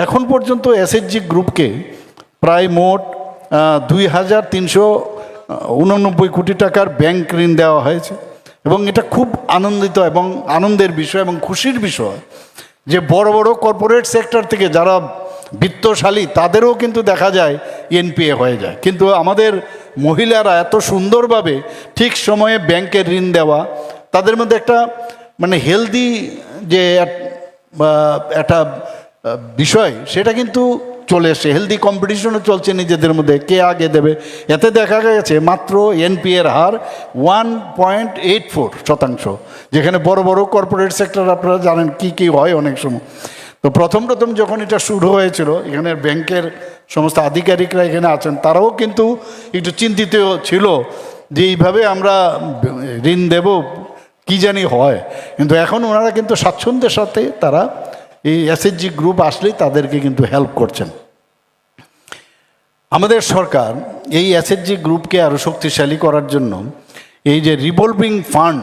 এখন পর্যন্ত এসএইচজি গ্রুপকে প্রায় মোট 2,389 কোটি টাকার ব্যাংক ঋণ দেওয়া হয়েছে। এবং এটা খুব আনন্দিত এবং আনন্দের বিষয় এবং খুশির বিষয় যে বড় বড় কর্পোরেট সেক্টর থেকে যারা বিত্তশালী তাদেরও কিন্তু দেখা যায় এনপিএ হয়ে যায়, কিন্তু আমাদের মহিলারা এত সুন্দরভাবে ঠিক সময়ে ব্যাংকের ঋণ দেওয়া, তাদের মধ্যে একটা মানে হেলদি যে একটা বিষয় সেটা কিন্তু চলে এসছে। হেলদি কম্পিটিশনও চলছে নিজেদের মধ্যে, কে আগে দেবে। এতে দেখা গেছে মাত্র এনপিএর হার 1.84%, যেখানে বড় বড় কর্পোরেট সেক্টর আপনারা জানেন কি কি হয় অনেক সময়। তো প্রথম যখন এটা শুরু হয়েছিল, এখানে ব্যাংকের সমস্ত আধিকারিকরা এখানে আছেন, তারাও কিন্তু একটু চিন্তিত ছিল যে এইভাবে আমরা ঋণ দেব কি জানি হয়, কিন্তু এখন ওনারা কিন্তু স্বাচ্ছন্দ্যের সাথে তারা এই এসএইচজি গ্রুপ আসলেই তাদেরকে কিন্তু হেল্প করছেন। আমাদের সরকার এই এসএইচজি গ্রুপকে আরও শক্তিশালী করার জন্য এই যে রিভলভিং ফান্ড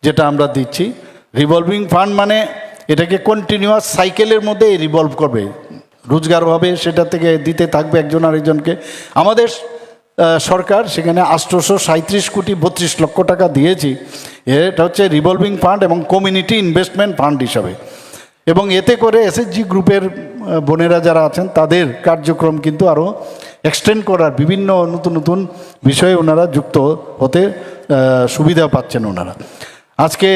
যেটা আমরা দিচ্ছি, রিভলভিং ফান্ড মানে এটাকে কন্টিনিউয়াস সাইকেলের মধ্যে রিভলভ করবে, রোজগার হবে, সেটা থেকে দিতে থাকবে একজন আরেকজনকে। আমাদের সরকার সেখানে 837 কোটি 32 লক্ষ টাকা দিয়েছি। এটা হচ্ছে রিভলভিং ফান্ড এবং কমিউনিটি ইনভেস্টমেন্ট ফান্ড হিসাবে। এবং এতে করে এসএইচজি গ্রুপের বোনেরা যারা আছেন তাদের কার্যক্রম কিন্তু আরও এক্সটেন্ড করার বিভিন্ন নতুন নতুন বিষয়ে ওনারা যুক্ত হতে সুবিধা পাচ্ছেন ওনারা। আজকে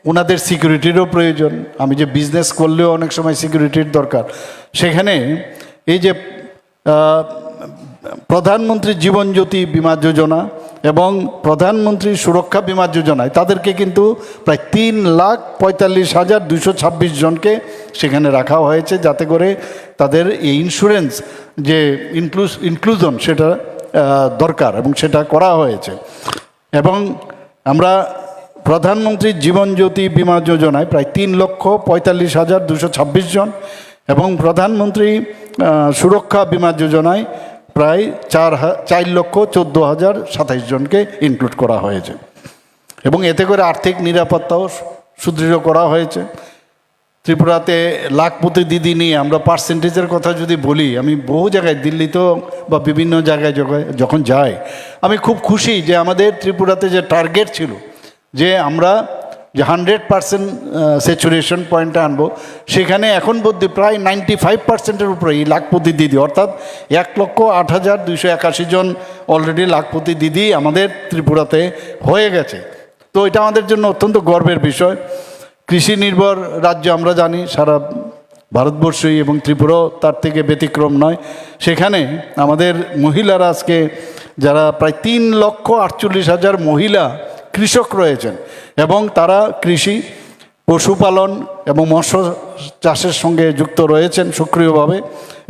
ওনাদের সিকিউরিটিরও প্রয়োজন। আমি যে বিজনেস করলেও অনেক সময় সিকিউরিটির দরকার। সেখানে এই যে প্রধানমন্ত্রী জীবন জ্যোতি বিমা যোজনা এবং প্রধানমন্ত্রী সুরক্ষা বিমা যোজনায় তাদেরকে কিন্তু প্রায় 3,45,226 জনকে সেখানে রাখা হয়েছে, যাতে করে তাদের এই ইন্স্যুরেন্স যে ইনক্লুশন সেটা দরকার এবং সেটা করা হয়েছে। এবং আমরা প্রধানমন্ত্রী জীবন জ্যোতি বিমা যোজনায় প্রায় 3,45,226 জন এবং প্রধানমন্ত্রী সুরক্ষা বিমা যোজনায় প্রায় 4,14,027 জনকে ইনক্লুড করা হয়েছে। এবং এতে করে আর্থিক নিরাপত্তাও সুদৃঢ় করা হয়েছে। ত্রিপুরাতে লাখপতি দিদি নিয়ে আমরা পার্সেন্টেজের কথা যদি বলি, আমি বহু জায়গায় দিল্লিতেও বা বিভিন্ন জায়গায় যখন যাই, আমি খুব খুশি যে আমাদের ত্রিপুরাতে যে টার্গেট ছিল যে আমরা যে 100% স্যাচুরেশন পয়েন্টে আনবো, সেখানে এখন পর্যন্ত প্রায় 95%-এর উপরে এই লাখপতি দিদি, অর্থাৎ 1,08,281 জন অলরেডি লাখপতি দিদি আমাদের ত্রিপুরাতে হয়ে গেছে। তো এটা আমাদের জন্য অত্যন্ত গর্বের বিষয়। কৃষি নির্ভর রাজ্য আমরা জানি সারা ভারতবর্ষই, এবং ত্রিপুরাও তার থেকে ব্যতিক্রম নয়। সেখানে আমাদের মহিলারা আজকে যারা প্রায় 3,48,000 মহিলা কৃষক রয়েছেন এবং তারা কৃষি, পশুপালন এবং মৎস্য চাষের সঙ্গে যুক্ত রয়েছেন সক্রিয়ভাবে।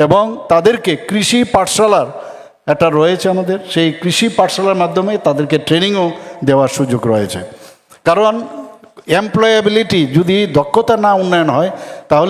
এবং তাদেরকে কৃষি পাঠশালার একটা রয়েছে আমাদের, সেই কৃষি পাঠশালার মাধ্যমে তাদেরকে ট্রেনিংও দেওয়ার সুযোগ রয়েছে। কারণ এমপ্লয়াবিলিটি যদি দক্ষতা না উন্নয়ন হয় তাহলে